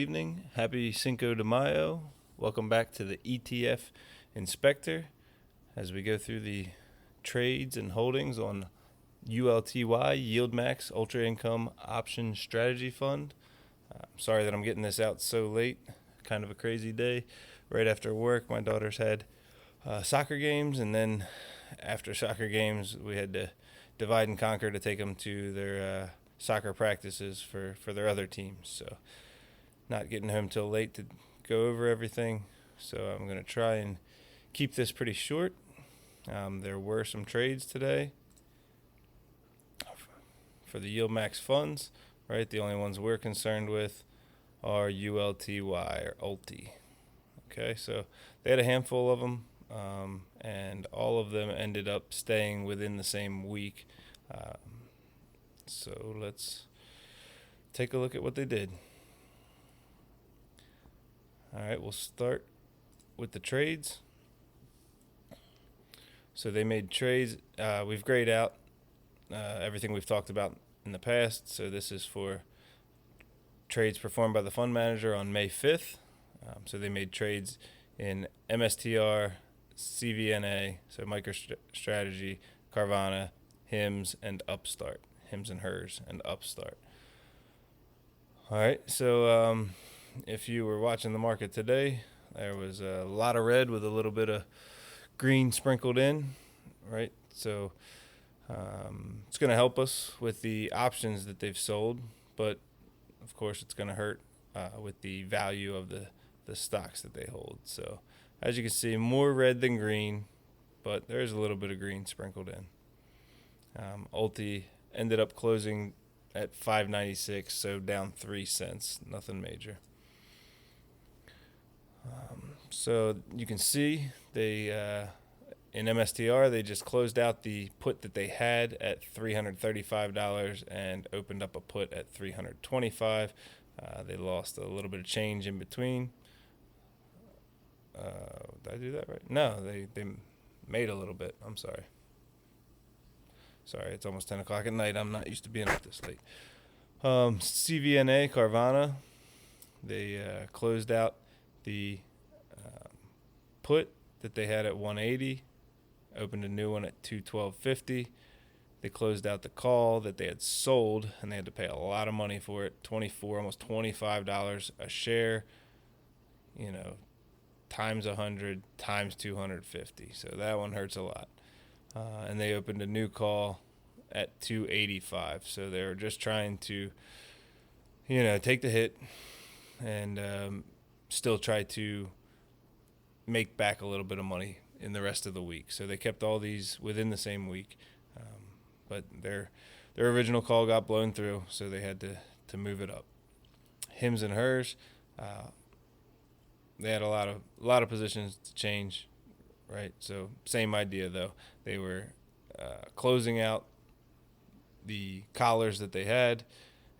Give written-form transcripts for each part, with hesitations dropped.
Evening. Happy Cinco de Mayo. Welcome back to the ETF Inspector as we go through the trades and holdings on ULTY, YieldMax Ultra Income Option Strategy Fund. Sorry that I'm getting this out so late. Kind of a crazy day. Right after work, my daughters had soccer games, and then after soccer games, we had to divide and conquer to take them to their soccer practices for their other teams. So not getting home till late to go over everything. So I'm going to try and keep this pretty short. There were some trades today for the YieldMax funds, right? The only ones we're concerned with are ULTY or ULTY. Okay, so they had a handful of them, and all of them ended up staying within the same week. So let's take a look at what they did. All right, we'll start with the trades. So they made trades. We've grayed out everything we've talked about in the past. So this is for trades performed by the fund manager on May 5th. So they made trades in MSTR, CVNA, so MicroStrategy, Carvana, HIMS, and Upstart. HIMS and HERS and Upstart. All right, so if you were watching the market today, there was a lot of red with a little bit of green sprinkled in, right? So it's going to help us with the options that they've sold, but of course it's going to hurt with the value of the stocks that they hold. So as you can see, more red than green, but there's a little bit of green sprinkled in. ULTY ended up closing at 596, so down 3 cents, nothing major. So you can see they in MSTR they just closed out the put that they had at $335 and opened up a put at $325. They lost a little bit of change in between. Did I do that right? No, they made a little bit. I'm sorry. Sorry, it's almost 10 o'clock at night. I'm not used to being up this late. CVNA, Carvana, they closed out the put that they had at 180, opened a new one at 212.50. They closed out the call that they had sold, and they had to pay a lot of money for it, almost $25 a share, times 100 times 250. So that one hurts a lot. And they opened a new call at 285. So they were just trying to, take the hit and still try to make back a little bit of money in the rest of the week. So they kept all these within the same week, but their original call got blown through, so they had to move it up. HIMS and HERS, they had a lot of positions to change, right? So same idea though. They were closing out the collars that they had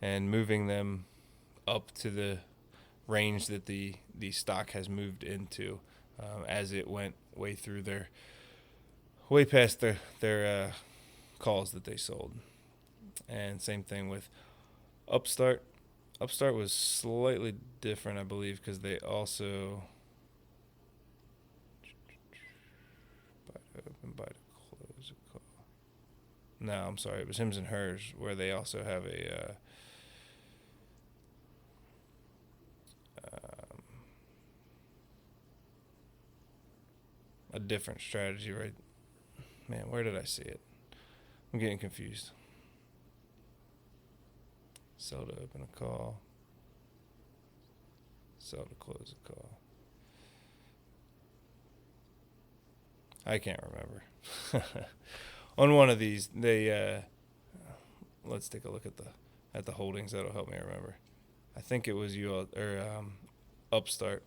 and moving them up to the range that the stock has moved into as it went way past their calls that they sold. And same thing with Upstart. Upstart was slightly different, I believe, because they also buy to close a call. No, I'm sorry, it was HIMS and HERS where they also have a different strategy, right? Man, where did I see it? I'm getting confused. Sell to open a call. Sell to close a call. I can't remember. On one of these, they let's take a look at the holdings. That'll help me remember. I think it was Upstart.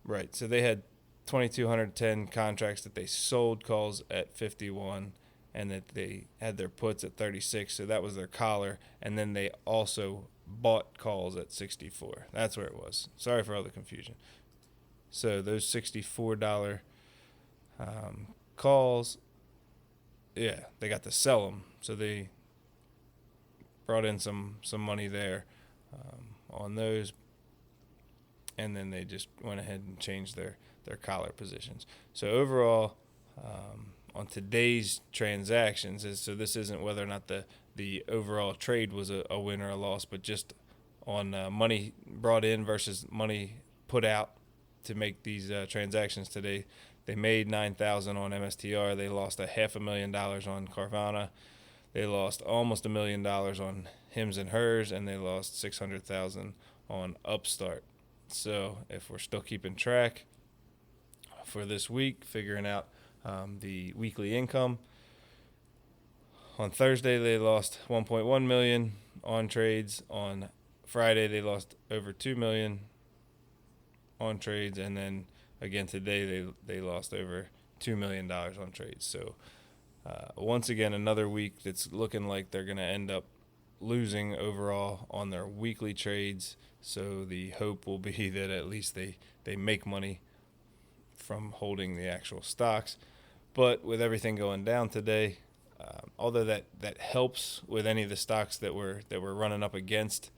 Right. So they had 2,210 contracts that they sold calls at 51, and that they had their puts at 36. So that was their collar, and then they also bought calls at 64. That's where it was. Sorry for all the confusion. So those $64 calls, yeah, they got to sell them. So they brought in some money there on those, and then they just went ahead and changed their collar positions. So overall, on today's transactions, so this isn't whether or not the overall trade was a win or a loss, but just on money brought in versus money put out to make these transactions today. They made $9,000 on MSTR. They lost $500,000 on Carvana. They lost almost $1 million on Hims and Hers, and they lost $600,000 on Upstart. So if we're still keeping track for this week, figuring out the weekly income, on Thursday they lost 1.1 million on trades. On Friday they lost over 2 million on trades, and then again today they lost over $2 million on trades. So once again, another week that's looking like they're going to end up losing overall on their weekly trades. So the hope will be that at least they make money from holding the actual stocks. But with everything going down today, although that helps with any of the stocks that we're running up against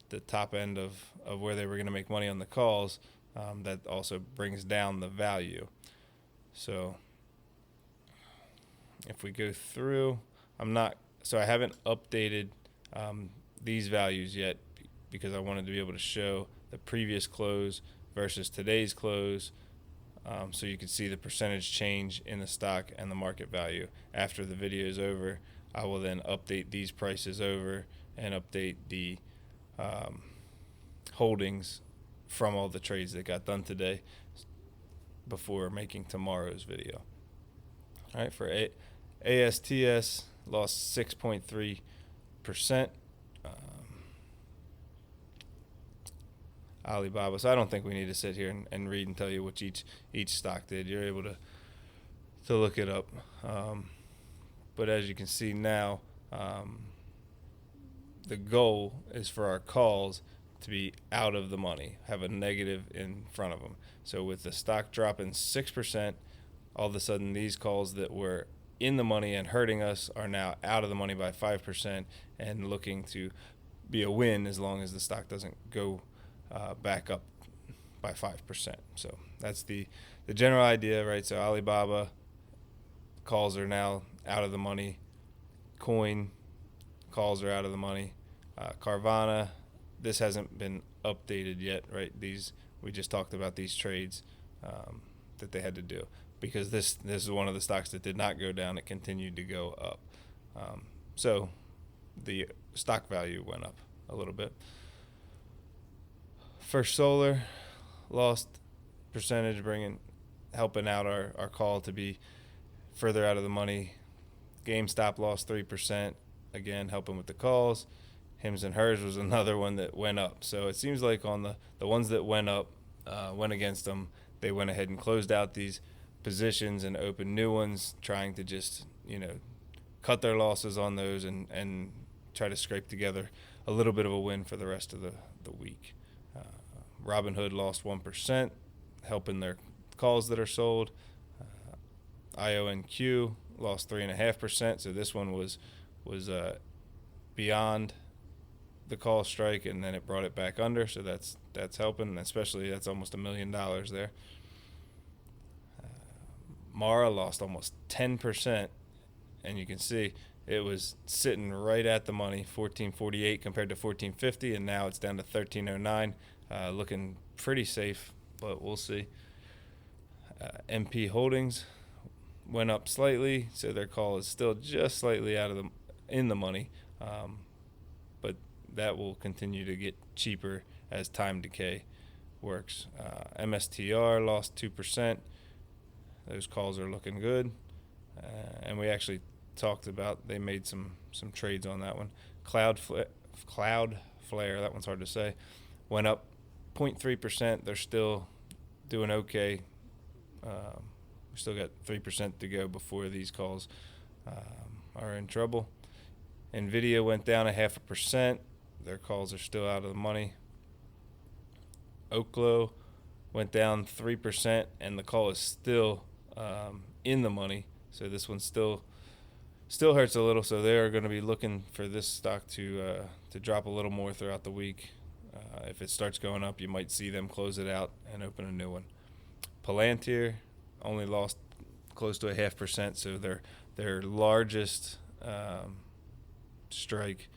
the top end of where they were going to make money on the calls, that also brings down the value. So if we go through, I haven't updated these values yet because I wanted to be able to show the previous close versus today's close, so you can see the percentage change in the stock and the market value. After the video is over, I will then update these prices over and update the holdings from all the trades that got done today before making tomorrow's video. All right, for ASTS lost 6.3%. Alibaba. So I don't think we need to sit here and read and tell you what each stock did. You're able to look it up. But as you can see now, the goal is for our calls to be out of the money, have a negative in front of them. So with the stock dropping 6%, all of a sudden these calls that were in the money and hurting us are now out of the money by 5% and looking to be a win as long as the stock doesn't go back up by 5%. So that's the general idea, right? So Alibaba calls are now out of the money. Coin calls are out of the money. Carvana, this hasn't been updated yet, right? We just talked about these trades that they had to do because this is one of the stocks that did not go down. It continued to go up. So the stock value went up a little bit. First Solar lost percentage, helping out our call to be further out of the money. GameStop lost 3%, again helping with the calls. Hims and Hers was another one that went up. So it seems like on the ones that went up, went against them, they went ahead and closed out these positions and opened new ones, trying to just cut their losses on those and try to scrape together a little bit of a win for the rest of the week. Robinhood lost 1%, helping their calls that are sold. IONQ lost 3.5%, so this one was beyond the call strike, and then it brought it back under, so that's helping, especially that's almost $1 million there. Mara lost almost 10%, and you can see it was sitting right at the money, 14.48 compared to 14.50, and now it's down to 13.09, looking pretty safe, but we'll see. MP Holdings went up slightly, so their call is still just slightly in the money, but that will continue to get cheaper as time decay works. MSTR lost 2%. Those calls are looking good, and we actually talked about they made some trades on that one. Cloudflare, that one's hard to say, went up 0.3%. They're still doing okay. We still got 3% to go before these calls are in trouble. NVIDIA went down 0.5%. Their calls are still out of the money. Oklo went down 3%, and the call is still in the money. So this one's still still hurts a little. So they are going to be looking for this stock to drop a little more throughout the week. If it starts going up, you might see them close it out and open a new one. Palantir only lost close to 0.5%, so their largest strike,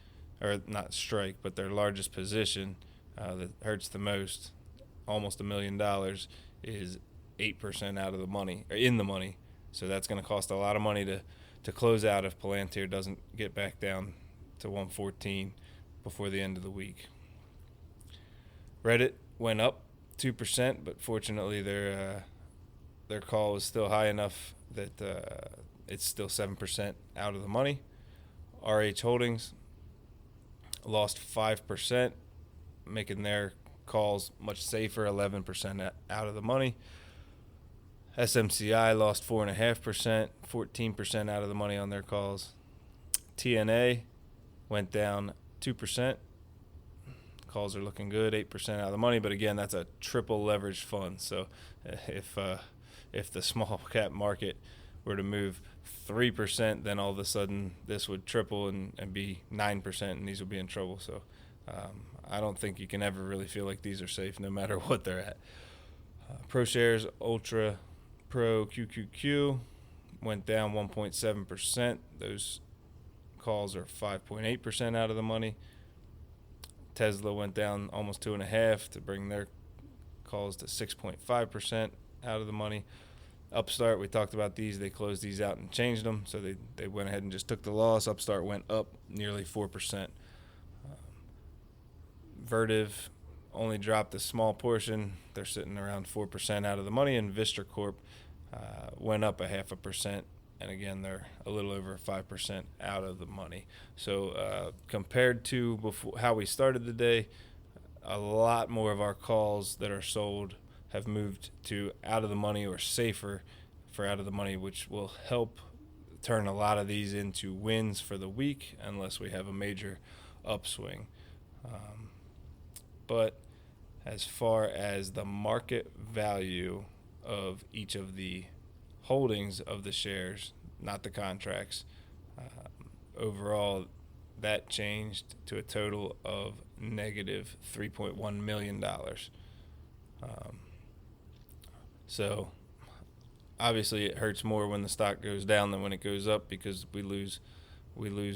or not strike, but their largest position that hurts the most, almost $1 million, is 8% out of the money, or in the money. So that's going to cost a lot of money to close out if Palantir doesn't get back down to 114 before the end of the week. Reddit went up 2%, but fortunately their call is still high enough that it's still 7% out of the money. RH Holdings lost 5%, making their calls much safer, 11% out of the money. SMCI lost 4.5%, 14% out of the money on their calls. TNA went down 2%. Calls are looking good, 8% out of the money, but again, that's a triple leveraged fund. So if the small cap market were to move 3%, then all of a sudden this would triple and be 9%, and these would be in trouble. So I don't think you can ever really feel like these are safe, no matter what they're at. ProShares Ultra Pro QQQ went down 1.7%. Those calls are 5.8% out of the money. Tesla went down almost 2.5% to bring their calls to 6.5% out of the money. Upstart, we talked about these. They closed these out and changed them, so they went ahead and just took the loss. Upstart went up nearly 4%. Vertiv only dropped a small portion. They're sitting around 4% out of the money, and Vistra Corp went up 0.5%. And again, they're a little over 5% out of the money. So compared to before, how we started the day, a lot more of our calls that are sold have moved to out of the money or safer for out of the money, which will help turn a lot of these into wins for the week unless we have a major upswing. But as far as the market value of each of the holdings of the shares, not the contracts, overall that changed to a total of negative $3.1 million. So obviously it hurts more when the stock goes down than when it goes up, because we lose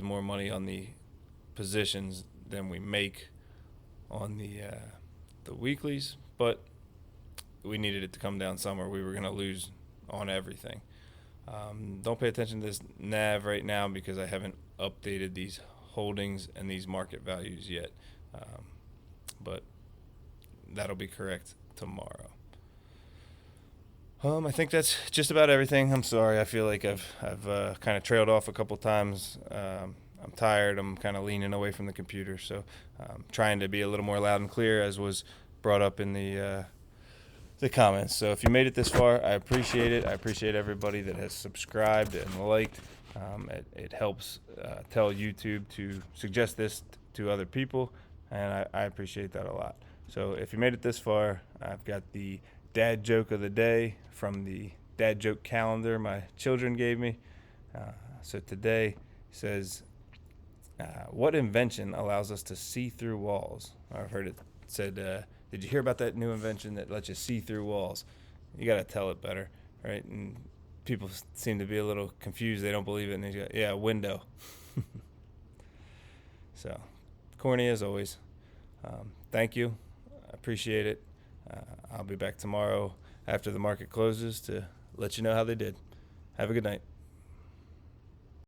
more money on the positions than we make on the weeklies, but we needed it to come down somewhere. We were going to lose on everything. Don't pay attention to this NAV right now because I haven't updated these holdings and these market values yet, but that'll be correct tomorrow. I think that's just about everything. I'm sorry. I feel like I've kind of trailed off a couple times. I'm tired. I'm kind of leaning away from the computer, so I'm trying to be a little more loud and clear, as was brought up in the comments. So if you made it this far, I appreciate it. I appreciate everybody that has subscribed and liked. It helps tell YouTube to suggest this to other people, and I appreciate that a lot. So if you made it this far, I've got the dad joke of the day from the dad joke calendar my children gave me. So today says, what invention allows us to see through walls? I've heard it said, did you hear about that new invention that lets you see through walls? You got to tell it better, right? And people seem to be a little confused. They don't believe it. And they go, yeah, a window. So corny as always. Thank you. I appreciate it. I'll be back tomorrow after the market closes to let you know how they did. Have a good night.